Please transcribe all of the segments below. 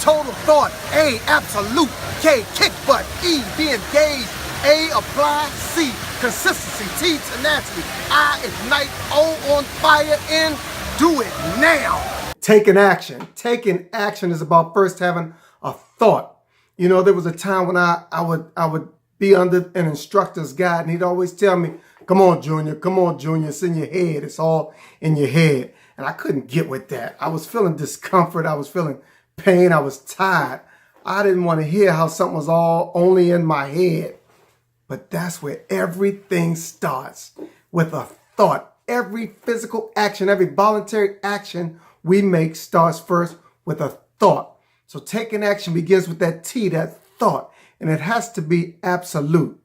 total thought. A, absolute. K, kick butt. E, be engaged. A, apply. C, consistency. T, tenacity. I, ignite. O, on fire. N, do it now. Taking action. Taking action is about first having a thought. You know, there was a time when I would be under an instructor's guide, and he'd always tell me, come on, Junior, it's in your head. It's all in your head. And I couldn't get with that. I was feeling discomfort. I was feeling pain. I was tired. I didn't want to hear how something was all only in my head. But that's where everything starts, with a thought. Every physical action, every voluntary action we make starts first with a thought. So taking action begins with that T, that thought. And it has to be absolute.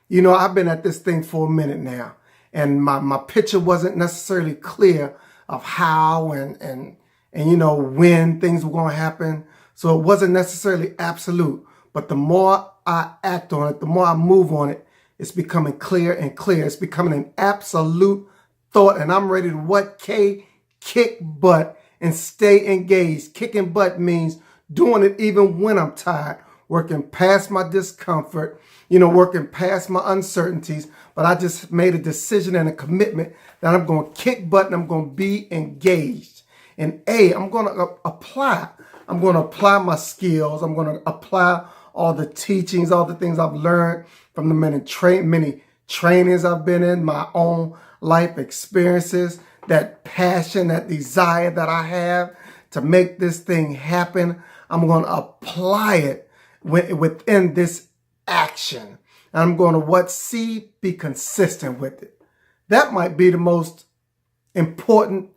You know, I've been at this thing for a minute now, and my picture wasn't necessarily clear of how and you know, when things were going to happen. So it wasn't necessarily absolute. But the more I act on it, the more I move on it, it's becoming clear and clear. It's becoming an absolute thought. And I'm ready to what? K, kick butt and stay engaged. Kicking butt means doing it even when I'm tired, working past my discomfort, you know, working past my uncertainties. But I just made a decision and a commitment that I'm going to kick butt and I'm going to be engaged. And A, I'm going to apply. I'm going to apply my skills. I'm going to apply all the teachings, all the things I've learned from the many trainings I've been in, my own life experiences, that passion, that desire that I have to make this thing happen. I'm going to apply it within this action. And I'm going to what? C, be consistent with it. That might be the most important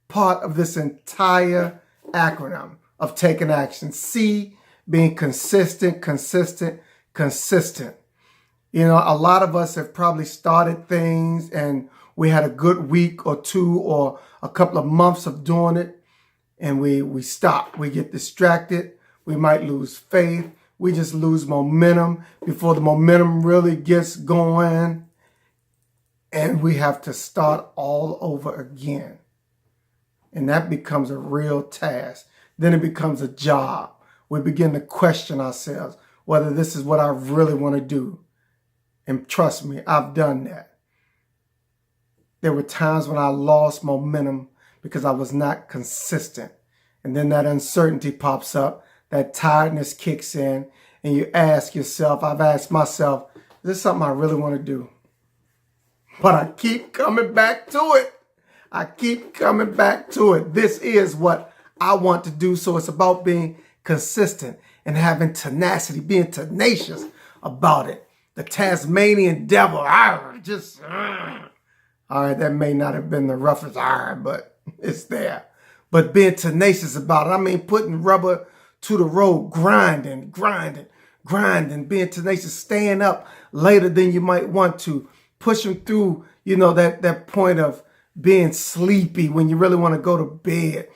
part of this entire acronym of taking action. C, being consistent. You know, a lot of us have probably started things and we had a good week or two or a couple of months of doing it, and we stop. We get distracted. We might lose faith. We just lose momentum before the momentum really gets going, and we have to start all over again. And that becomes a real task. Then it becomes a job. We begin to question ourselves whether this is what I really want to do. And trust me, I've done that. There were times when I lost momentum because I was not consistent. And then that uncertainty pops up, that tiredness kicks in, and you ask yourself, I've asked myself, is this something I really want to do? But I keep coming back to it. This is what I want to do. So it's about being consistent and having tenacity, being tenacious about it. The Tasmanian devil, all right, that may not have been the roughest iron, but it's there. But being tenacious about it. I mean, putting rubber to the road, grinding, being tenacious, staying up later than you might want to, pushing through, you know, that point of being sleepy when you really want to go to bed,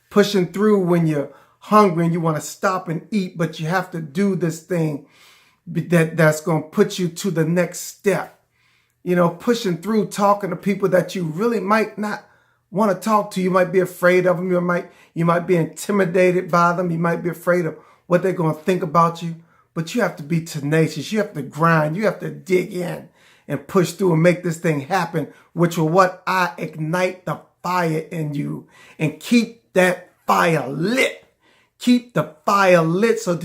pushing through when you're hungry and you want to stop and eat, but you have to do this thing that's going to put you to the next step. You know, pushing through, talking to people that you really might not want to talk to. You might be afraid of them. You might be intimidated by them. You might be afraid of what they're going to think about you. But you have to be tenacious. You have to grind. You have to dig in and push through and make this thing happen, which will what? I ignite the fire in you and keep that fire lit. Keep the fire lit so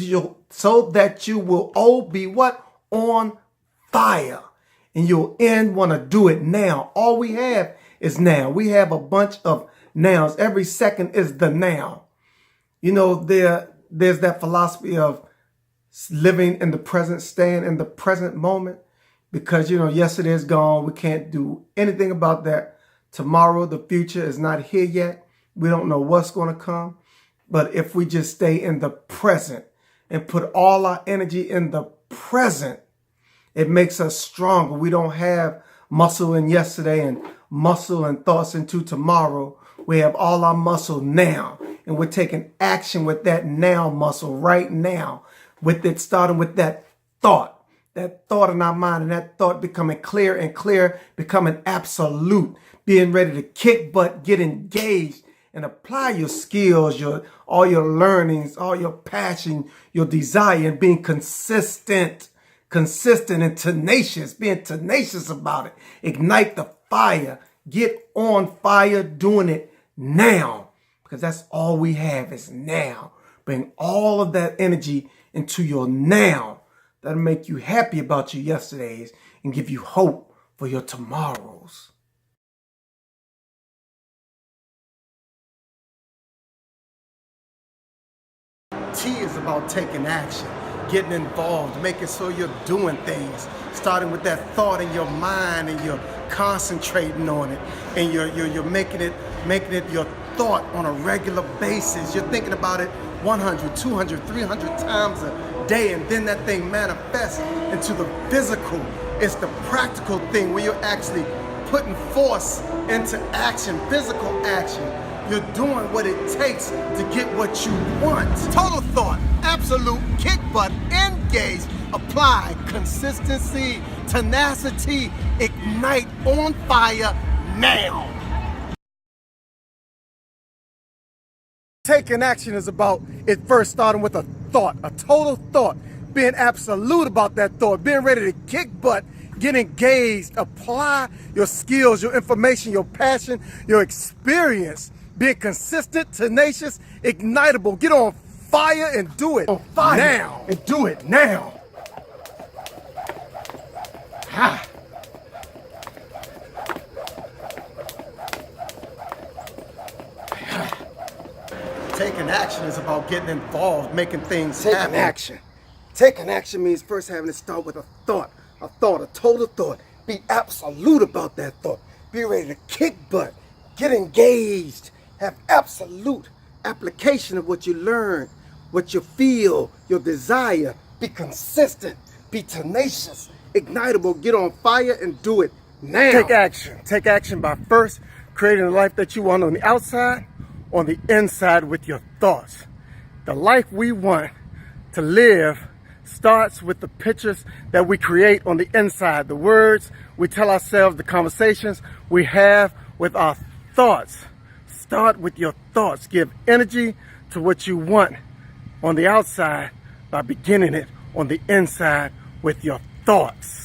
that you will all be what? On fire. And you'll want to do it now. All we have is now. We have a bunch of nows. Every second is the now. You know, there's that philosophy of living in the present, staying in the present moment. Because, you know, yesterday is gone. We can't do anything about that. Tomorrow, the future is not here yet. We don't know what's going to come. But if we just stay in the present and put all our energy in the present, it makes us stronger. We don't have muscle in yesterday and muscle and thoughts into tomorrow. We have all our muscle now. And we're taking action with that now muscle right now. With it starting with that thought in our mind, and that thought becoming clear and clear, becoming absolute, being ready to kick butt, get engaged, and apply your skills, all your learnings, all your passion, your desire, and being consistent and tenacious, being tenacious about it. Ignite the fire. Get on fire doing it now, because that's all we have is now. Bring all of that energy into your now. That'll make you happy about your yesterdays and give you hope for your tomorrows. T is about taking action, getting involved, making sure you're doing things, starting with that thought in your mind, and you're concentrating on it, and you're making it your thought on a regular basis. You're thinking about it 100, 200, 300 times a day, and then that thing manifests into the physical. It's the practical thing where you're actually putting force into action, physical action. You're doing what it takes to get what you want. Total thought, absolute, kick butt, engage, apply, consistency, tenacity, ignite, on fire, now. Taking action is about it first starting with a thought, a total thought, being absolute about that thought, being ready to kick butt, get engaged, apply your skills, your information, your passion, your experience, being consistent, tenacious, ignitable. Get on fire and do it now. And do it now. Ha. Taking action is about getting involved, making things happen. Taking action means first having to start with a thought, a total thought. Be absolute about that thought. Be ready to kick butt, get engaged, have absolute application of what you learn, what you feel, your desire. Be consistent, be tenacious, ignitable, get on fire and do it now. Take action. Take action by first creating the life that you want on the outside, on the inside with your thoughts. The life we want to live starts with the pictures that we create on the inside, the words we tell ourselves, the conversations we have with our thoughts. Start with your thoughts. Give energy to what you want on the outside by beginning it on the inside with your thoughts.